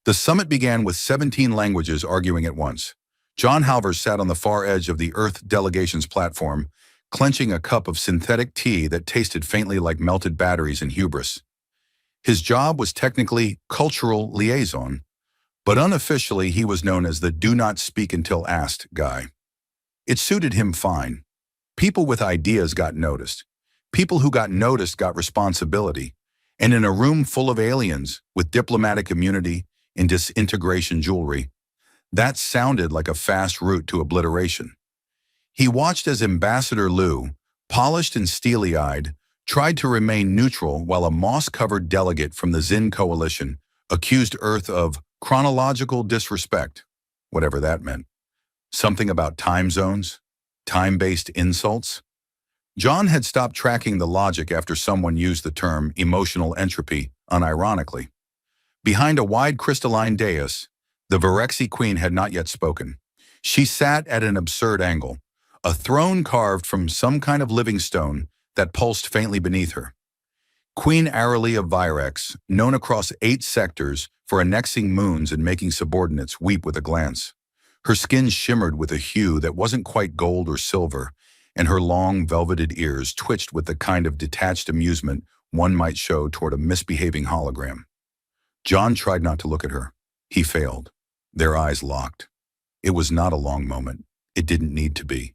The summit began with 17 languages arguing at once. John Halvers sat on the far edge of the Earth delegation's platform, clenching a cup of synthetic tea that tasted faintly like melted batteries and hubris. His job was technically cultural liaison, but unofficially he was known as the do not speak until asked guy. It suited him fine. People with ideas got noticed. People who got noticed got responsibility. And in a room full of aliens with diplomatic immunity and disintegration jewelry, that sounded like a fast route to obliteration. He watched as Ambassador Liu, polished and steely-eyed, tried to remain neutral while a moss-covered delegate from the Xin coalition accused Earth of chronological disrespect, whatever that meant. Something about time zones? Time-based insults? John had stopped tracking the logic after someone used the term emotional entropy unironically. Behind a wide crystalline dais, the Virexi queen had not yet spoken. She sat at an absurd angle, a throne carved from some kind of living stone that pulsed faintly beneath her. Queen Aralee of Virex, known across 8 sectors for annexing moons and making subordinates weep with a glance. Her skin shimmered with a hue that wasn't quite gold or silver, and her long, velveted ears twitched with the kind of detached amusement one might show toward a misbehaving hologram. John tried not to look at her. He failed. Their eyes locked. It was not a long moment. It didn't need to be.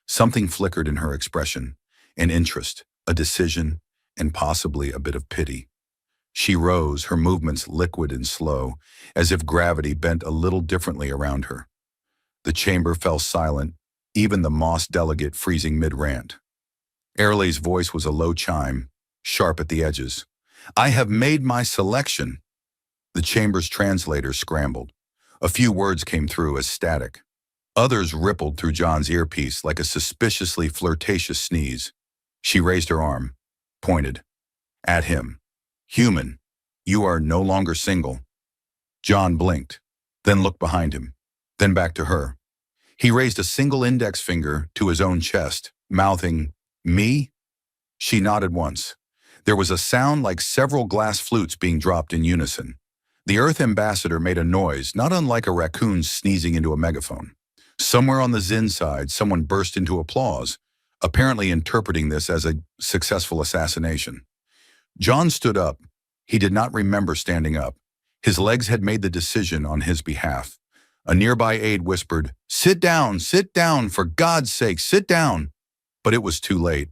Something flickered in her expression, an interest, a decision, and possibly a bit of pity. She rose, her movements liquid and slow, as if gravity bent a little differently around her. The chamber fell silent, even the Moss delegate freezing mid-rant. Aralee's voice was a low chime, sharp at the edges. "I have made my selection." The chamber's translator scrambled. A few words came through as static. Others rippled through John's earpiece like a suspiciously flirtatious sneeze. She raised her arm, pointed. At him. "Human, you are no longer single." John blinked, then looked behind him, then back to her. He raised a single index finger to his own chest, mouthing, "Me?" She nodded once. There was a sound like several glass flutes being dropped in unison. The Earth ambassador made a noise, not unlike a raccoon sneezing into a megaphone. Somewhere on the Xin side, someone burst into applause, apparently interpreting this as a successful assassination. John stood up. He did not remember standing up. His legs had made the decision on his behalf. A nearby aide whispered, sit down, for God's sake, sit down." But it was too late.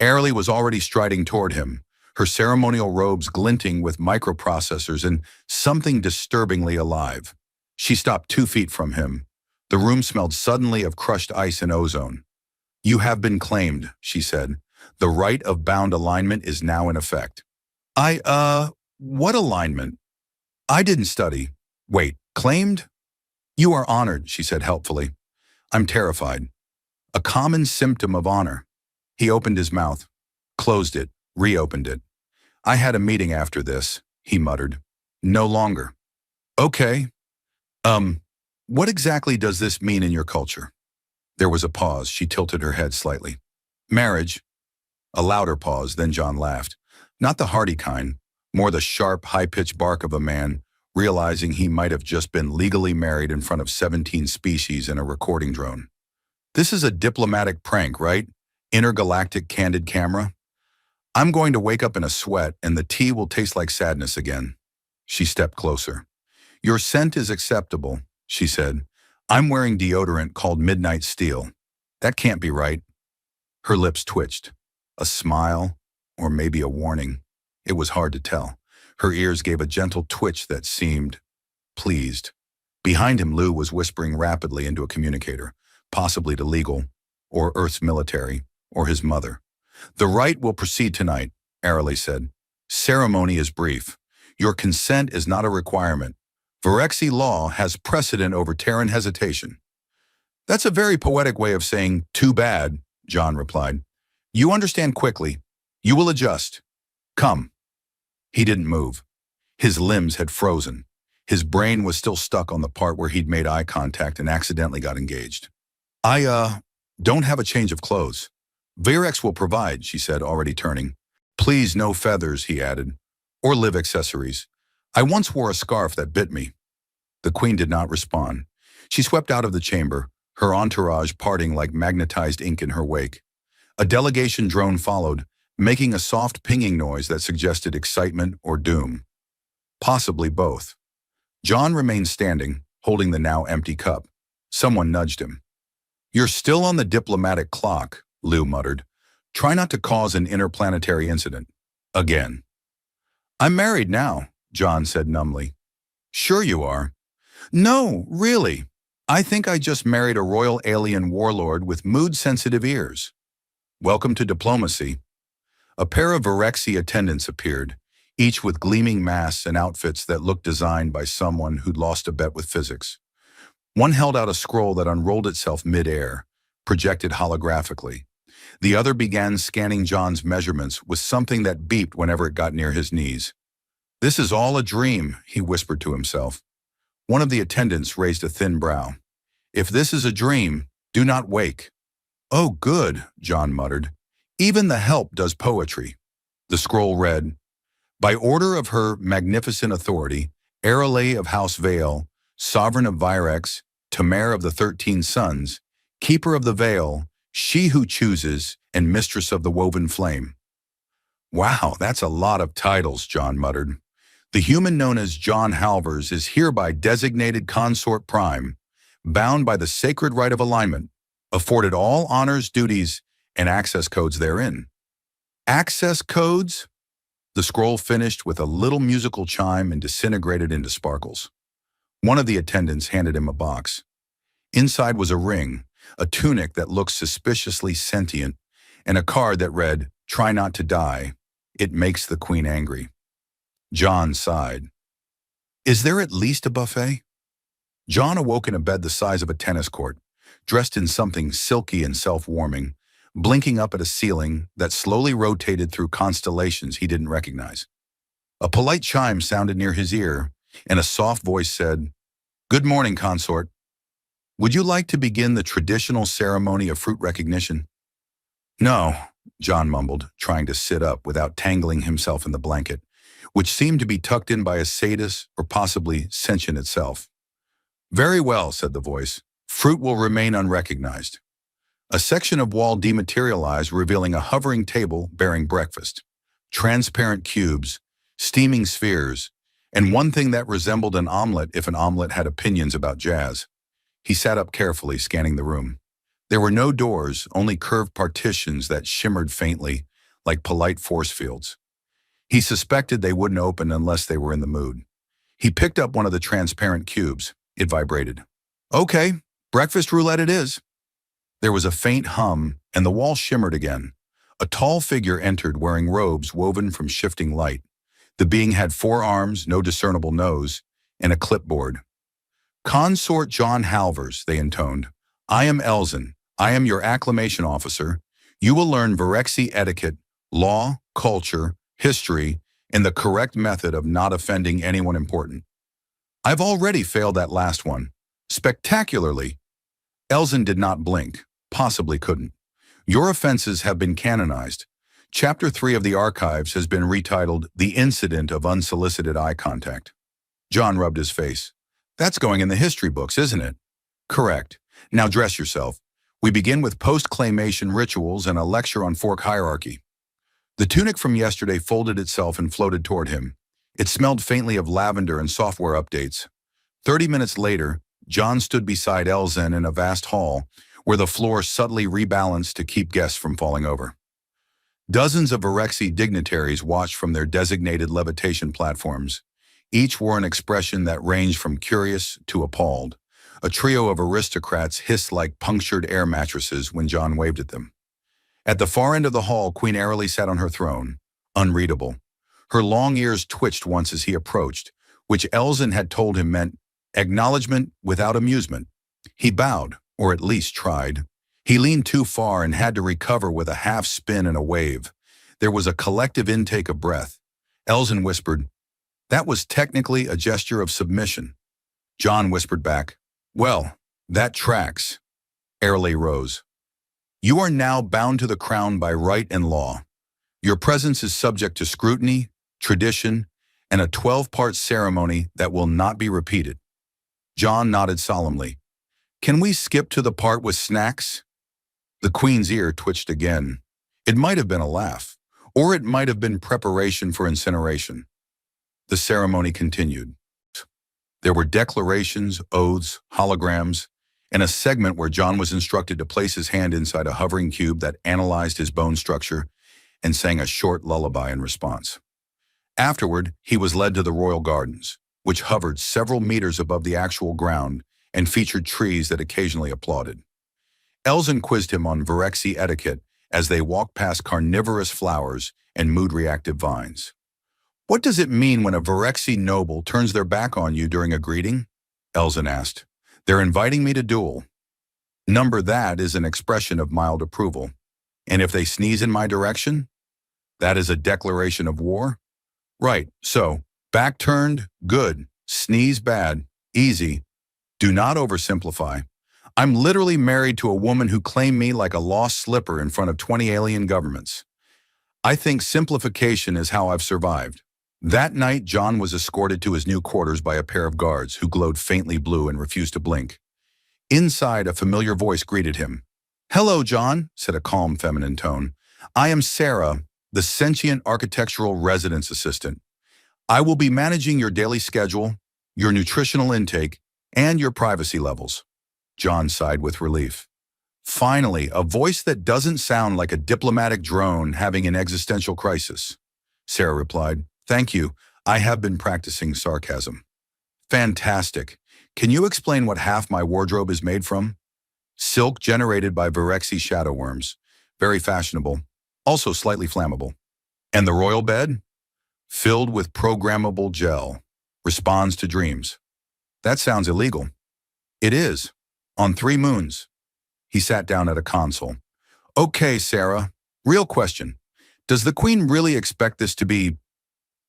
Aralee was already striding toward him, her ceremonial robes glinting with microprocessors and something disturbingly alive. She stopped 2 feet from him. The room smelled suddenly of crushed ice and ozone. "You have been claimed," she said. "The right of bound alignment is now in effect." What alignment? I didn't study. Wait, claimed? "You are honored," she said helpfully. "I'm terrified." A common symptom of honor. He opened his mouth, closed it, reopened it. "I had a meeting after this," he muttered. "No longer." "Okay. What exactly does this mean in your culture?" There was a pause. She tilted her head slightly. "Marriage." A louder pause, then John laughed. Not the hearty kind, more the sharp, high-pitched bark of a man, realizing he might have just been legally married in front of 17 species and a recording drone. "This is a diplomatic prank, right? Intergalactic candid camera? I'm going to wake up in a sweat and the tea will taste like sadness again." She stepped closer. "Your scent is acceptable," she said. "I'm wearing deodorant called Midnight Steel. That can't be right." Her lips twitched. A smile, or maybe a warning. It was hard to tell. Her ears gave a gentle twitch that seemed pleased. Behind him, Liu was whispering rapidly into a communicator, possibly to legal, or Earth's military, or his mother. "The rite will proceed tonight," Aralee said. "Ceremony is brief. Your consent is not a requirement. Virexi law has precedent over Terran hesitation." "That's a very poetic way of saying, 'too bad,'" John replied. "You understand quickly. You will adjust. Come." He didn't move. His limbs had frozen. His brain was still stuck on the part where he'd made eye contact and accidentally got engaged. I don't have a change of clothes." "Virex will provide," she said, already turning. "Please, no feathers," he added. "Or live accessories. I once wore a scarf that bit me." The queen did not respond. She swept out of the chamber, her entourage parting like magnetized ink in her wake. A delegation drone followed, making a soft pinging noise that suggested excitement or doom. Possibly both. John remained standing, holding the now empty cup. Someone nudged him. "You're still on the diplomatic clock," Lou muttered. "Try not to cause an interplanetary incident. Again." "I'm married now," John said numbly. "Sure you are." "No, really. I think I just married a royal alien warlord with mood-sensitive ears." "Welcome to diplomacy." A pair of Virexi attendants appeared, each with gleaming masks and outfits that looked designed by someone who'd lost a bet with physics. One held out a scroll that unrolled itself mid-air, projected holographically. The other began scanning John's measurements with something that beeped whenever it got near his knees. "This is all a dream," he whispered to himself. One of the attendants raised a thin brow. "If this is a dream, do not wake." "Oh, good," John muttered. "Even the help does poetry." The scroll read, "By order of her magnificent authority, Arale of House Vale, Sovereign of Virex, Tamer of the 13 Sons, Keeper of the Veil, She Who Chooses, and Mistress of the Woven Flame." "Wow, that's a lot of titles," John muttered. "The human known as John Halvers is hereby designated Consort Prime, bound by the sacred right of alignment, afforded all honors, duties, and access codes therein." Access codes? The scroll finished with a little musical chime and disintegrated into sparkles. One of the attendants handed him a box. Inside was a ring, a tunic that looked suspiciously sentient, and a card that read, "Try not to die. It makes the queen angry." John sighed. "Is there at least a buffet?" John awoke in a bed the size of a tennis court, dressed in something silky and self-warming, blinking up at a ceiling that slowly rotated through constellations he didn't recognize. A polite chime sounded near his ear, and a soft voice said, "Good morning, consort. Would you like to begin the traditional ceremony of fruit recognition?" "No," John mumbled, trying to sit up without tangling himself in the blanket, which seemed to be tucked in by a sadist or possibly sentient itself. "Very well," said the voice. "Fruit will remain unrecognized." A section of wall dematerialized, revealing a hovering table bearing breakfast, transparent cubes, steaming spheres, and one thing that resembled an omelet if an omelet had opinions about jazz. He sat up carefully, scanning the room. There were no doors, only curved partitions that shimmered faintly, like polite force fields. He suspected they wouldn't open unless they were in the mood. He picked up one of the transparent cubes. It vibrated. "Okay, breakfast roulette it is." There was a faint hum, and the wall shimmered again. A tall figure entered wearing robes woven from shifting light. The being had 4 arms, no discernible nose, and a clipboard. "Consort John Halvers," they intoned. "I am Elzin. I am your acclamation officer. You will learn Virexi etiquette, law, culture, history, and the correct method of not offending anyone important." "I've already failed that last one. Spectacularly." Elzin did not blink, possibly couldn't. "Your offenses have been canonized. Chapter 3 of the archives has been retitled The Incident of Unsolicited Eye Contact." John rubbed his face. "That's going in the history books, isn't it?" "Correct. Now dress yourself. We begin with post-claymation rituals and a lecture on fork hierarchy." The tunic from yesterday folded itself and floated toward him. It smelled faintly of lavender and software updates. 30 minutes later, John stood beside Elzin in a vast hall where the floor subtly rebalanced to keep guests from falling over. Dozens of Virexi dignitaries watched from their designated levitation platforms. Each wore an expression that ranged from curious to appalled. A trio of aristocrats hissed like punctured air mattresses when John waved at them. At the far end of the hall, Queen Arale sat on her throne, unreadable. Her long ears twitched once as he approached, which Elzin had told him meant acknowledgement without amusement. He bowed, or at least tried. He leaned too far and had to recover with a half spin and a wave. There was a collective intake of breath. Elzin whispered, "That was technically a gesture of submission." John whispered back, "Well, that tracks." Arale rose. "You are now bound to the crown by right and law. Your presence is subject to scrutiny, tradition, and a 12-part ceremony that will not be repeated." John nodded solemnly. Can we skip to the part with snacks? The Queen's ear twitched again. It might have been a laugh, or it might have been preparation for incineration. The ceremony continued. There were declarations, oaths, holograms, and a segment where John was instructed to place his hand inside a hovering cube that analyzed his bone structure and sang a short lullaby in response. Afterward, he was led to the royal gardens, which hovered several meters above the actual ground and featured trees that occasionally applauded. Elzen quizzed him on Virexi etiquette as they walked past carnivorous flowers and mood-reactive vines. What does it mean when a Virexi noble turns their back on you during a greeting? Elzen asked. They're inviting me to duel. Number that is an expression of mild approval. And if they sneeze in my direction, that is a declaration of war? Right, so, back turned, good. Sneeze, bad. Easy. Do not oversimplify. I'm literally married to a woman who claimed me like a lost slipper in front of 20 alien governments. I think simplification is how I've survived. That night, John was escorted to his new quarters by a pair of guards who glowed faintly blue and refused to blink. Inside, a familiar voice greeted him. Hello, John, said a calm feminine tone. I am Sarah, the sentient architectural residence assistant. I will be managing your daily schedule, your nutritional intake, and your privacy levels. John sighed with relief. Finally, a voice that doesn't sound like a diplomatic drone having an existential crisis. Sarah replied, Thank you. I have been practicing sarcasm. Fantastic. Can you explain what half my wardrobe is made from? Silk generated by Virexi shadow worms. Very fashionable. Also slightly flammable. And the royal bed? Filled with programmable gel. Responds to dreams. That sounds illegal. It is. On 3 moons. He sat down at a console. Okay, Sarah. Real question. Does the Queen really expect this to be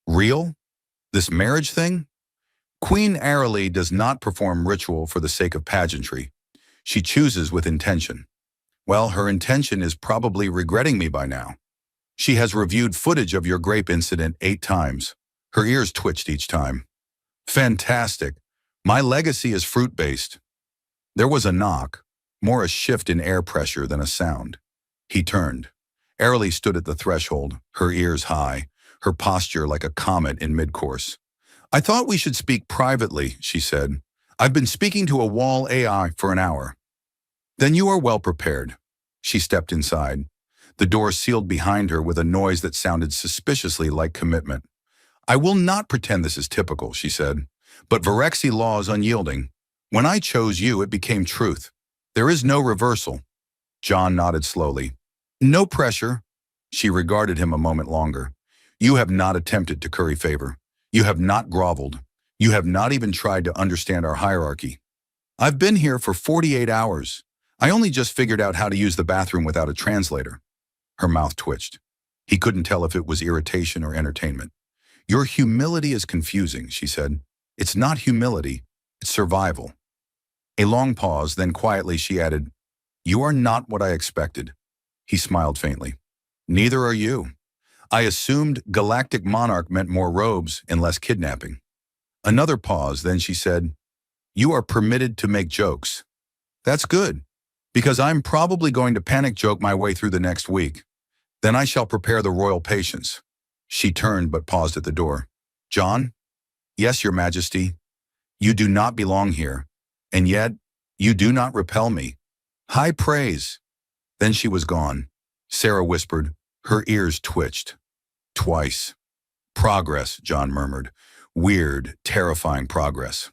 real? This marriage thing? Queen Aralee does not perform ritual for the sake of pageantry. She chooses with intention. Well, her intention is probably regretting me by now. She has reviewed footage of your grape incident 8 times. Her ears twitched each time. Fantastic. My legacy is fruit-based. There was a knock, more a shift in air pressure than a sound. He turned. Aralee stood at the threshold, her ears high, her posture like a comet in mid-course. I thought we should speak privately, she said. I've been speaking to a wall AI for an hour. Then you are well prepared. She stepped inside. The door sealed behind her with a noise that sounded suspiciously like commitment. I will not pretend this is typical, she said. But Virexi law is unyielding. When I chose you, it became truth. There is no reversal. John nodded slowly. No pressure. She regarded him a moment longer. You have not attempted to curry favor. You have not groveled. You have not even tried to understand our hierarchy. I've been here for 48 hours. I only just figured out how to use the bathroom without a translator. Her mouth twitched. He couldn't tell if it was irritation or entertainment. Your humility is confusing, she said. It's not humility, it's survival. A long pause, then quietly she added, You are not what I expected. He smiled faintly. Neither are you. I assumed Galactic Monarch meant more robes and less kidnapping. Another pause, then she said, You are permitted to make jokes. That's good, because I'm probably going to panic joke my way through the next week. Then I shall prepare the royal patience. She turned but paused at the door. John? Yes, Your Majesty. You do not belong here, and yet you do not repel me. High praise. Then she was gone. Sarah whispered. Her ears twitched. Twice. Progress, John murmured. Weird, terrifying progress.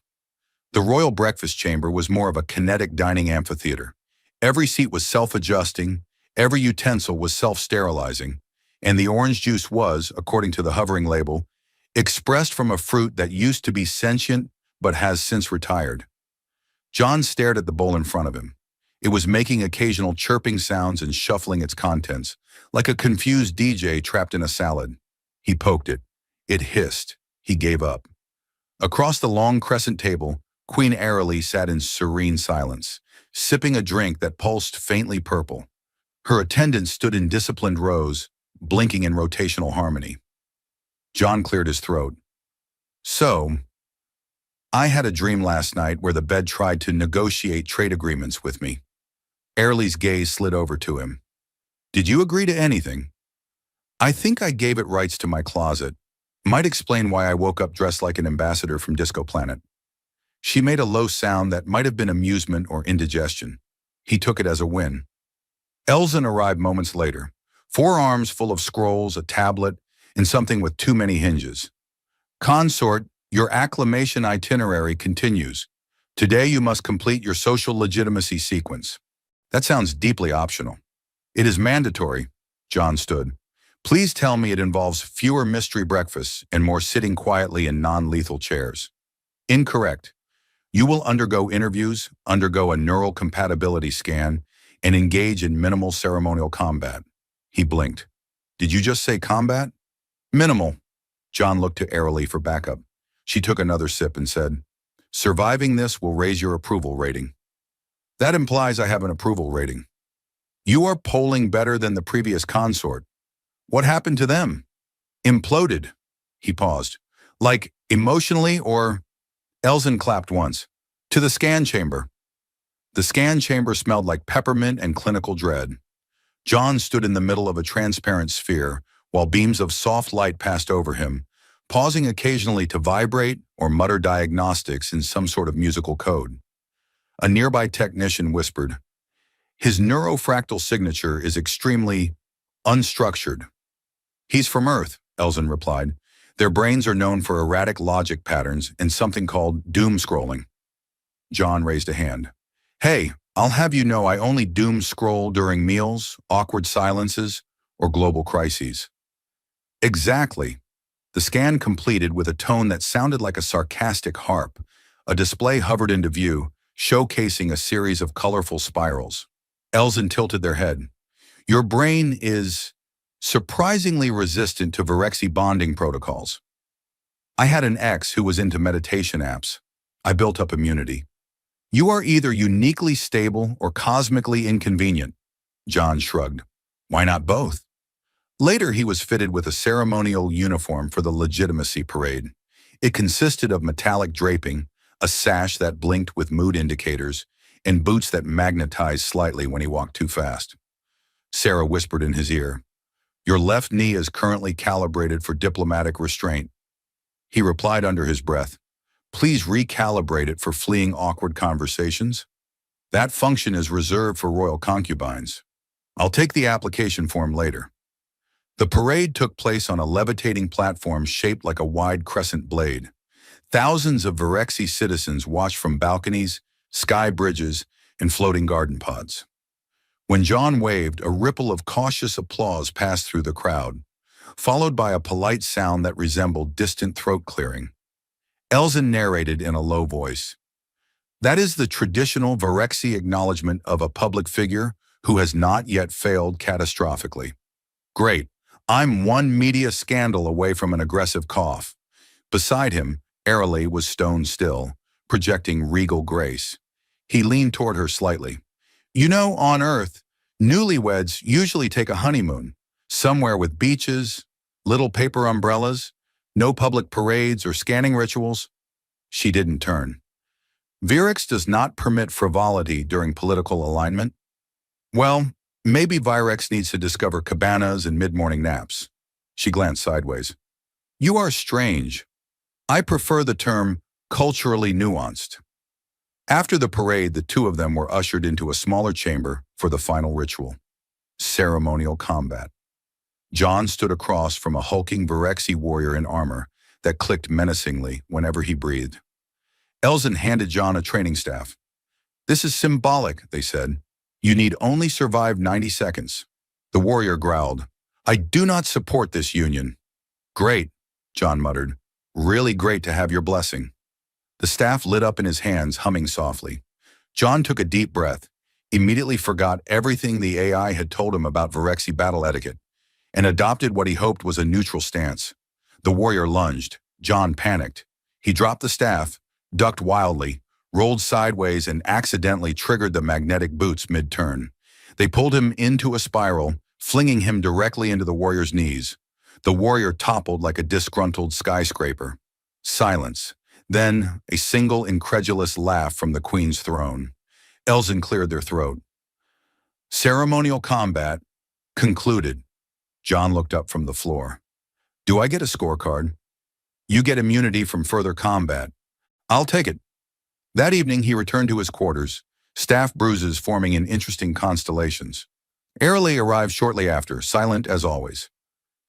The royal breakfast chamber was more of a kinetic dining amphitheater. Every seat was self-adjusting, every utensil was self-sterilizing, and the orange juice was, according to the hovering label, expressed from a fruit that used to be sentient but has since retired. John stared at the bowl in front of him. It was making occasional chirping sounds and shuffling its contents, like a confused DJ trapped in a salad. He poked it. It hissed. He gave up. Across the long crescent table, Queen Aralee sat in serene silence, sipping a drink that pulsed faintly purple. Her attendants stood in disciplined rows, blinking in rotational harmony. John cleared his throat. So, I had a dream last night where the bed tried to negotiate trade agreements with me. Airley's gaze slid over to him. Did you agree to anything? I think I gave it rights to my closet. Might explain why I woke up dressed like an ambassador from Disco Planet. She made a low sound that might have been amusement or indigestion. He took it as a win. Elzen arrived moments later, 4 arms full of scrolls, a tablet, and something with too many hinges. Consort, your acclamation itinerary continues. Today you must complete your social legitimacy sequence. That sounds deeply optional. It is mandatory, John stood. Please tell me it involves fewer mystery breakfasts and more sitting quietly in non-lethal chairs. Incorrect. You will undergo interviews, undergo a neural compatibility scan, and engage in minimal ceremonial combat. He blinked. Did you just say combat? Minimal. John looked to Airley for backup. She took another sip and said, surviving this will raise your approval rating. That implies I have an approval rating. You are polling better than the previous consort. What happened to them? Imploded. He paused. Like emotionally or... Elzen clapped once. To the scan chamber. The scan chamber smelled like peppermint and clinical dread. John stood in the middle of a transparent sphere while beams of soft light passed over him, pausing occasionally to vibrate or mutter diagnostics in some sort of musical code. A nearby technician whispered, his neurofractal signature is extremely unstructured. He's from Earth, Elzen replied. Their brains are known for erratic logic patterns and something called doom scrolling. John raised a hand. Hey, I'll have you know I only doom scroll during meals, awkward silences, or global crises. Exactly. The scan completed with a tone that sounded like a sarcastic harp. A display hovered into view, showcasing a series of colorful spirals. Elzen tilted their head. Your brain is surprisingly resistant to Virexi bonding protocols. I had an ex who was into meditation apps. I built up immunity. You are either uniquely stable or cosmically inconvenient. John shrugged. Why not both? Later, he was fitted with a ceremonial uniform for the legitimacy parade. It consisted of metallic draping, a sash that blinked with mood indicators, and boots that magnetized slightly when he walked too fast. Sarah whispered in his ear, your left knee is currently calibrated for diplomatic restraint. He replied under his breath, please recalibrate it for fleeing awkward conversations. That function is reserved for royal concubines. I'll take the application form later. The parade took place on a levitating platform shaped like a wide crescent blade. Thousands of Virexi citizens watched from balconies, sky bridges, and floating garden pods. When John waved, a ripple of cautious applause passed through the crowd, followed by a polite sound that resembled distant throat clearing. Elzen narrated in a low voice. That is the traditional Virexi acknowledgement of a public figure who has not yet failed catastrophically. Great. I'm one media scandal away from an aggressive cough. Beside him, Airley was stone still, projecting regal grace. He leaned toward her slightly. You know, on Earth, newlyweds usually take a honeymoon, somewhere with beaches, little paper umbrellas, no public parades or scanning rituals. She didn't turn. Virex does not permit frivolity during political alignment. Well, maybe Virex needs to discover cabanas and mid-morning naps. She glanced sideways. You are strange. I prefer the term culturally nuanced. After the parade, the two of them were ushered into a smaller chamber for the final ritual. Ceremonial combat. John stood across from a hulking Virexi warrior in armor that clicked menacingly whenever he breathed. Elzen handed John a training staff. This is symbolic, they said. You need only survive 90 seconds. The warrior growled. I do not support this union. Great, John muttered. Really great to have your blessing. The staff lit up in his hands, humming softly. John took a deep breath, immediately forgot everything the AI had told him about Virexi battle etiquette, and adopted what he hoped was a neutral stance. The warrior lunged. John panicked. He dropped the staff, ducked wildly, rolled sideways, and accidentally triggered the magnetic boots mid-turn. They pulled him into a spiral, flinging him directly into the warrior's knees. The warrior toppled like a disgruntled skyscraper. Silence. Then, a single incredulous laugh from the Queen's throne. Elzen cleared their throat. Ceremonial combat concluded. John looked up from the floor. Do I get a scorecard? You get immunity from further combat. I'll take it. That evening, he returned to his quarters, staff bruises forming in interesting constellations. Airily arrived shortly after, silent as always.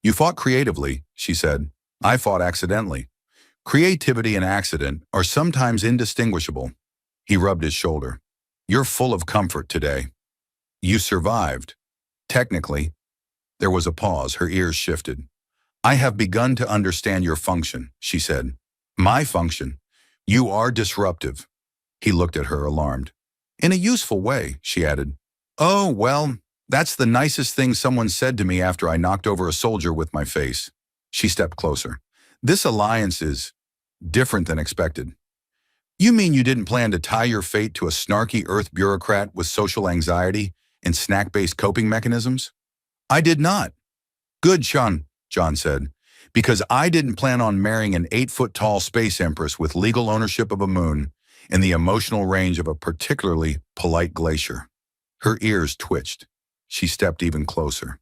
You fought creatively, she said. I fought accidentally. Creativity and accident are sometimes indistinguishable. He rubbed his shoulder. You're full of comfort today. You survived. Technically. There was a pause, her ears shifted. I have begun to understand your function, she said. My function? You are disruptive. He looked at her, alarmed. In a useful way, she added. Oh, well, that's the nicest thing someone said to me after I knocked over a soldier with my face. She stepped closer. This alliance is different than expected. You mean you didn't plan to tie your fate to a snarky Earth bureaucrat with social anxiety and snack-based coping mechanisms? I did not. Good, Sean, John said, because I didn't plan on marrying an 8-foot-tall space empress with legal ownership of a moon and the emotional range of a particularly polite glacier. Her ears twitched. She stepped even closer.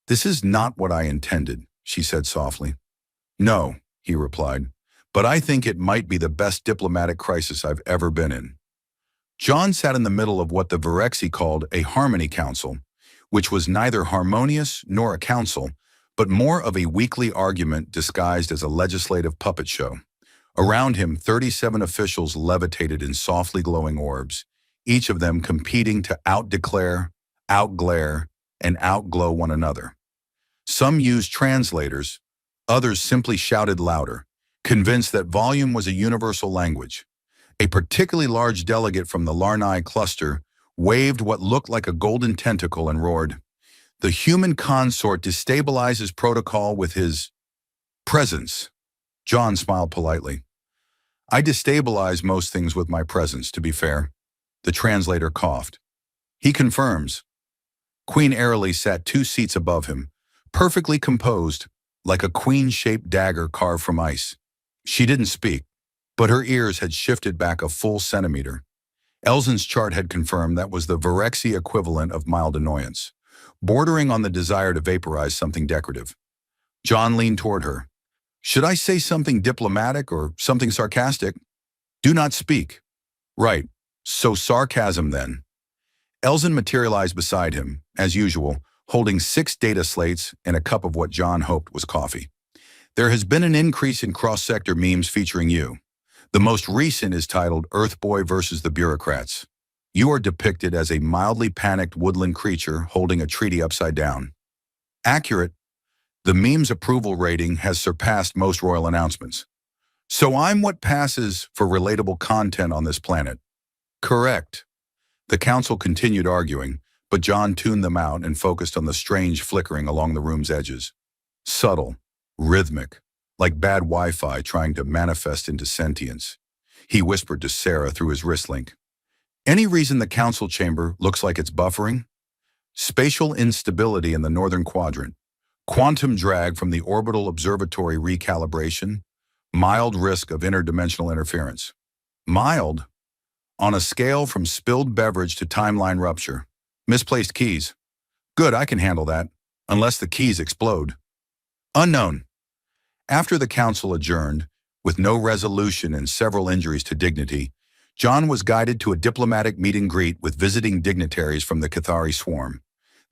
This is not what I intended, she said softly. No, he replied, but I think it might be the best diplomatic crisis I've ever been in. John sat in the middle of what the Virexi called a harmony council, which was neither harmonious nor a council, but more of a weekly argument disguised as a legislative puppet show. Around him, 37 officials levitated in softly glowing orbs, each of them competing to outdeclare, outglare, and outglow one another. Some used translators, others simply shouted louder, convinced that volume was a universal language. A particularly large delegate from the Larnai cluster waved what looked like a golden tentacle and roared, "The human consort destabilizes protocol with his presence." John smiled politely. I destabilize most things with my presence, to be fair. The translator coughed. He confirms. Queen Airily sat 2 seats above him, perfectly composed, like a queen-shaped dagger carved from ice. She didn't speak, but her ears had shifted back a full centimeter. Elzen's chart had confirmed that was the Virexi equivalent of mild annoyance, bordering on the desire to vaporize something decorative. John leaned toward her. Should I say something diplomatic or something sarcastic? Do not speak. Right, so sarcasm then. Elzen materialized beside him, as usual, holding 6 data slates and a cup of what John hoped was coffee. There has been an increase in cross-sector memes featuring you. The most recent is titled Earthboy versus the Bureaucrats. You are depicted as a mildly panicked woodland creature holding a treaty upside down. Accurate. The meme's approval rating has surpassed most royal announcements. So I'm what passes for relatable content on this planet. Correct. The council continued arguing, but John tuned them out and focused on the strange flickering along the room's edges. Subtle, rhythmic, like bad Wi-Fi trying to manifest into sentience. He whispered to Sarah through his wrist link. Any reason the council chamber looks like it's buffering? Spatial instability in the northern quadrant. Quantum drag from the orbital observatory recalibration. Mild risk of interdimensional interference. Mild? On a scale from spilled beverage to timeline rupture. Misplaced keys. Good, I can handle that. Unless the keys explode. Unknown. After the council adjourned, with no resolution and several injuries to dignity, John was guided to a diplomatic meet and greet with visiting dignitaries from the Cathari swarm.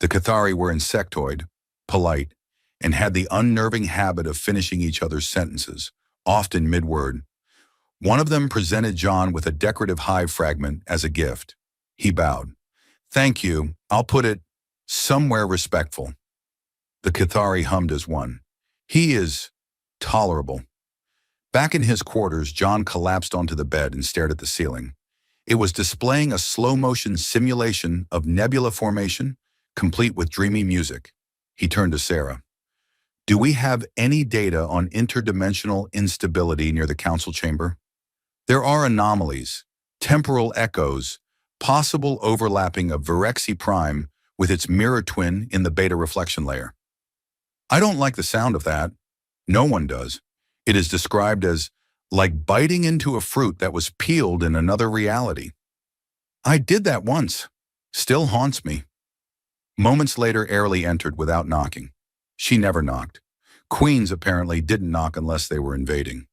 The Cathari were insectoid, polite, and had the unnerving habit of finishing each other's sentences, often mid-word. One of them presented John with a decorative hive fragment as a gift. He bowed. Thank you. I'll put it somewhere respectful. The Cathari hummed as one. He is tolerable. Back in his quarters, John collapsed onto the bed and stared at the ceiling. It was displaying a slow-motion simulation of nebula formation, complete with dreamy music. He turned to Sarah. Do we have any data on interdimensional instability near the council chamber? There are anomalies, temporal echoes, possible overlapping of Virexi Prime with its mirror twin in the beta reflection layer. I don't like the sound of that. No one does. It is described as like biting into a fruit that was peeled in another reality. I did that once. Still haunts me. Moments later, Airly entered without knocking. She never knocked. Queens apparently didn't knock unless they were invading.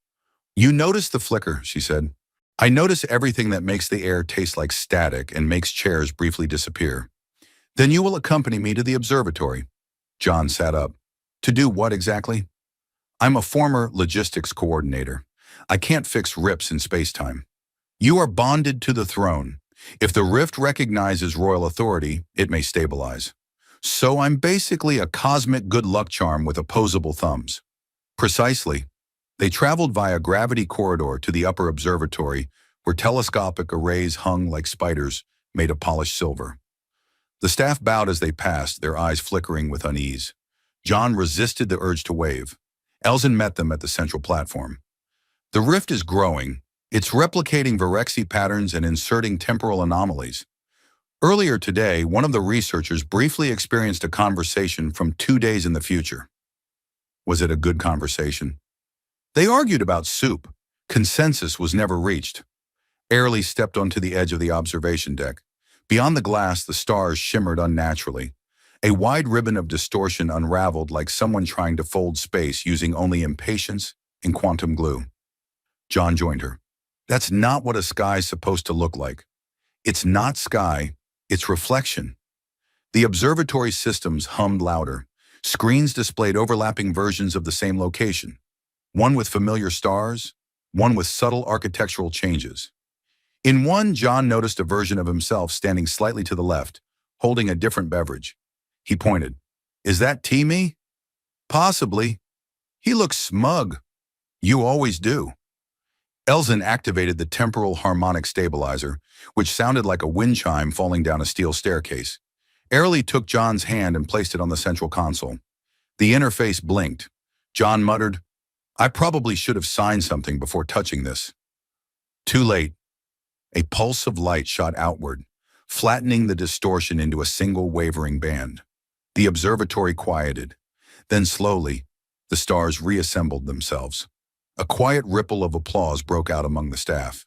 You notice the flicker, she said. I notice everything that makes the air taste like static and makes chairs briefly disappear. Then you will accompany me to the observatory. John sat up. To do what exactly? I'm a former logistics coordinator. I can't fix rips in space-time. You are bonded to the throne. If the rift recognizes royal authority, it may stabilize. So I'm basically a cosmic good luck charm with opposable thumbs. Precisely. They traveled via gravity corridor to the upper observatory, where telescopic arrays hung like spiders made of polished silver. The staff bowed as they passed, their eyes flickering with unease. John resisted the urge to wave. Elzen met them at the central platform. The rift is growing. It's replicating Virexi patterns and inserting temporal anomalies. Earlier today, one of the researchers briefly experienced a conversation from 2 days in the future. Was it a good conversation? They argued about soup. Consensus was never reached. Airly stepped onto the edge of the observation deck. Beyond the glass, the stars shimmered unnaturally. A wide ribbon of distortion unraveled like someone trying to fold space using only impatience and quantum glue. John joined her. That's not what a sky's supposed to look like. It's not sky, it's reflection. The observatory systems hummed louder. Screens displayed overlapping versions of the same location. One with familiar stars, one with subtle architectural changes. In one, John noticed a version of himself standing slightly to the left, holding a different beverage. He pointed. Is that T-me? Possibly. He looks smug. You always do. Elzen activated the temporal harmonic stabilizer, which sounded like a wind chime falling down a steel staircase. Airly took John's hand and placed it on the central console. The interface blinked. John muttered, I probably should have signed something before touching this. Too late. A pulse of light shot outward, flattening the distortion into a single wavering band. The observatory quieted. Then slowly, the stars reassembled themselves. A quiet ripple of applause broke out among the staff.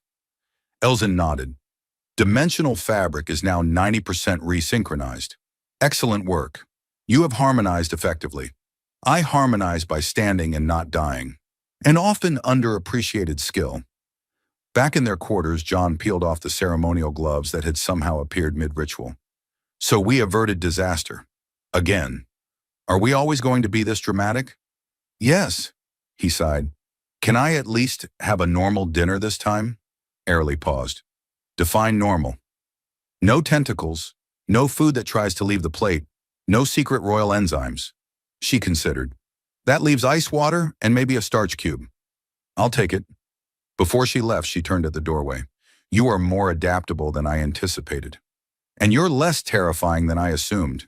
Elzen nodded. Dimensional fabric is now 90% resynchronized. Excellent work. You have harmonized effectively. I harmonize by standing and not dying. An often underappreciated skill. Back in their quarters, John peeled off the ceremonial gloves that had somehow appeared mid-ritual. So we averted disaster. Again. Are we always going to be this dramatic? Yes, he sighed. Can I at least have a normal dinner this time? Airly paused. Define normal. No tentacles, no food that tries to leave the plate, no secret royal enzymes. She considered. That leaves ice water and maybe a starch cube. I'll take it. Before she left, she turned at the doorway. You are more adaptable than I anticipated. And you're less terrifying than I assumed.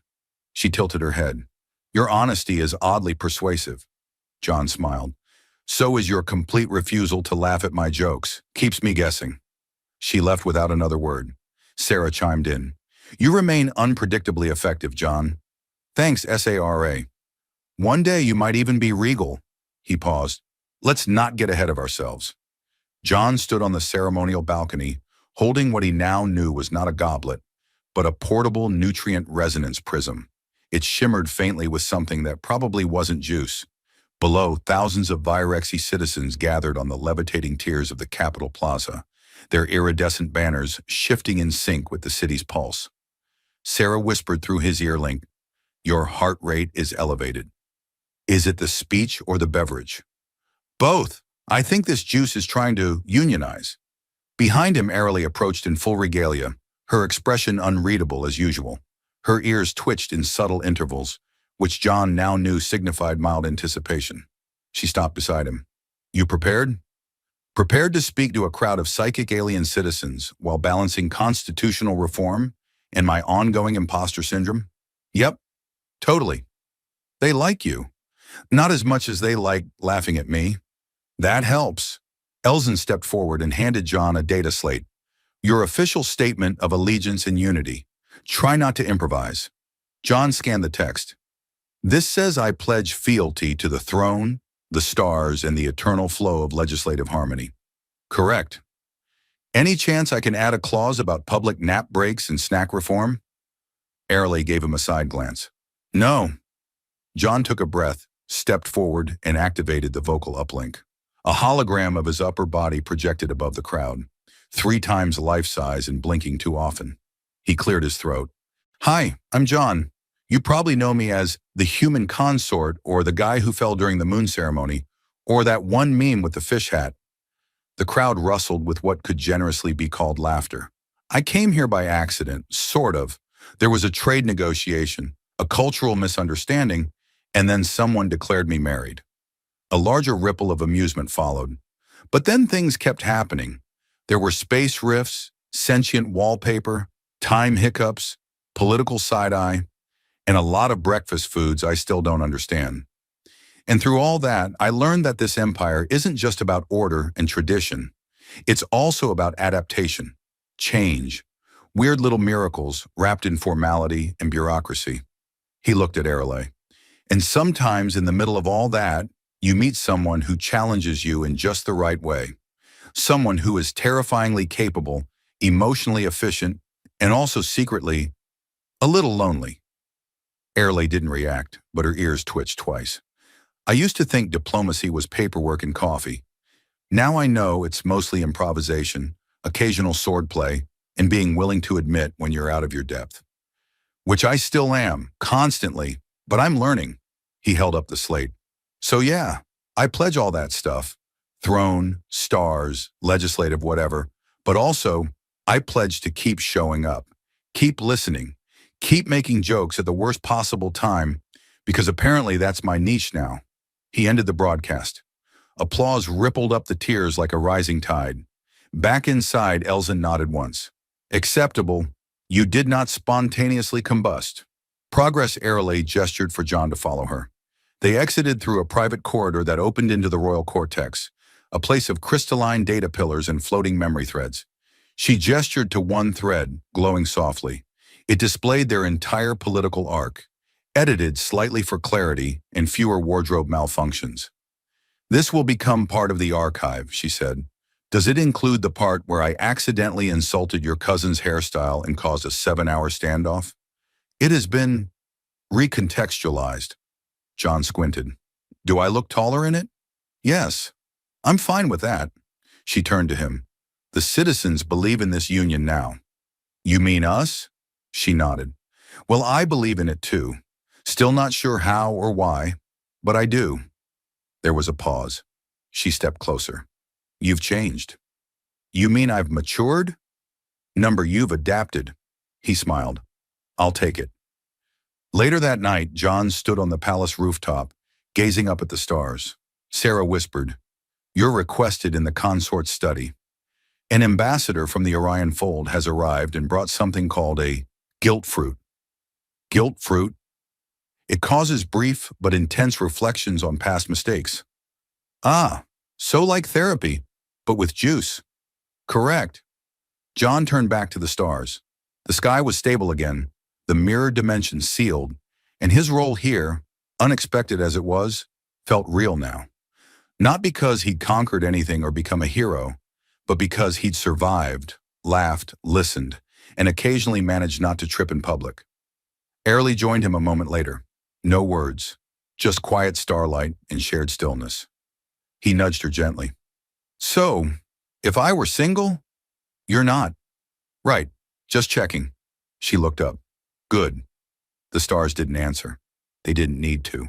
She tilted her head. Your honesty is oddly persuasive. John smiled. So is your complete refusal to laugh at my jokes. Keeps me guessing. She left without another word. Sarah chimed in. You remain unpredictably effective, John. Thanks, SARA. One day you might even be regal. He paused. Let's not get ahead of ourselves. John stood on the ceremonial balcony, holding what he now knew was not a goblet, but a portable nutrient resonance prism. It shimmered faintly with something that probably wasn't juice. Below, thousands of Virexi citizens gathered on the levitating tiers of the Capitol Plaza, their iridescent banners shifting in sync with the city's pulse. Sarah whispered through his ear link, Your heart rate is elevated. Is it the speech or the beverage? Both. I think this juice is trying to unionize. Behind him, Airly approached in full regalia, her expression unreadable as usual. Her ears twitched in subtle intervals, which John now knew signified mild anticipation. She stopped beside him. You prepared? Prepared to speak to a crowd of psychic alien citizens while balancing constitutional reform and my ongoing imposter syndrome? Yep, totally. They like you. Not as much as they like laughing at me. That helps. Elzen stepped forward and handed John a data slate. Your official statement of allegiance and unity. Try not to improvise. John scanned the text. This says I pledge fealty to the throne, the stars, and the eternal flow of legislative harmony. Correct. Any chance I can add a clause about public nap breaks and snack reform? Airley gave him a side glance. No. John took a breath, stepped forward, and activated the vocal uplink. A hologram of his upper body projected above the crowd, 3 times life size and blinking too often. He cleared his throat. Hi, I'm John. You probably know me as the human consort or the guy who fell during the moon ceremony, or that one meme with the fish hat. The crowd rustled with what could generously be called laughter. I came here by accident, sort of. There was a trade negotiation, a cultural misunderstanding, and then someone declared me married. A larger ripple of amusement followed. But then things kept happening. There were space rifts, sentient wallpaper, time hiccups, political side-eye, and a lot of breakfast foods I still don't understand. And through all that, I learned that this empire isn't just about order and tradition. It's also about adaptation, change, weird little miracles wrapped in formality and bureaucracy. He looked at Airley. And sometimes in the middle of all that, you meet someone who challenges you in just the right way. Someone who is terrifyingly capable, emotionally efficient, and also secretly a little lonely. Airley didn't react, but her ears twitched twice. I used to think diplomacy was paperwork and coffee. Now I know it's mostly improvisation, occasional swordplay, and being willing to admit when you're out of your depth. Which I still am, constantly, but I'm learning. He held up the slate. So yeah, I pledge all that stuff. Throne, stars, legislative whatever. But also, I pledge to keep showing up. Keep listening. Keep making jokes at the worst possible time, because apparently that's my niche now. He ended the broadcast. Applause rippled up the tiers like a rising tide. Back inside, Elzen nodded once. Acceptable. You did not spontaneously combust. Progress Airley gestured for John to follow her. They exited through a private corridor that opened into the royal cortex, a place of crystalline data pillars and floating memory threads. She gestured to one thread, glowing softly. It displayed their entire political arc, edited slightly for clarity and fewer wardrobe malfunctions. This will become part of the archive, she said. Does it include the part where I accidentally insulted your cousin's hairstyle and caused a 7-hour standoff? It has been recontextualized. John squinted. Do I look taller in it? Yes. I'm fine with that. She turned to him. The citizens believe in this union now. You mean us? She nodded. Well, I believe in it too. Still not sure how or why, but I do. There was a pause. She stepped closer. You've changed. You mean I've matured? You've adapted. He smiled. I'll take it. Later that night, John stood on the palace rooftop, gazing up at the stars. Sarah whispered, You're requested in the consort's study. An ambassador from the Orion Fold has arrived and brought something called a guilt fruit. Guilt fruit? It causes brief but intense reflections on past mistakes. Ah, so like therapy, but with juice. Correct. John turned back to the stars. The sky was stable again, the mirror dimension sealed, and his role here, unexpected as it was, felt real now. Not because he'd conquered anything or become a hero, but because he'd survived, laughed, listened, and occasionally managed not to trip in public. Airley joined him a moment later. No words, just quiet starlight and shared stillness. He nudged her gently. So, if I were single? You're not. Right, just checking. She looked up. Good. The stars didn't answer. They didn't need to.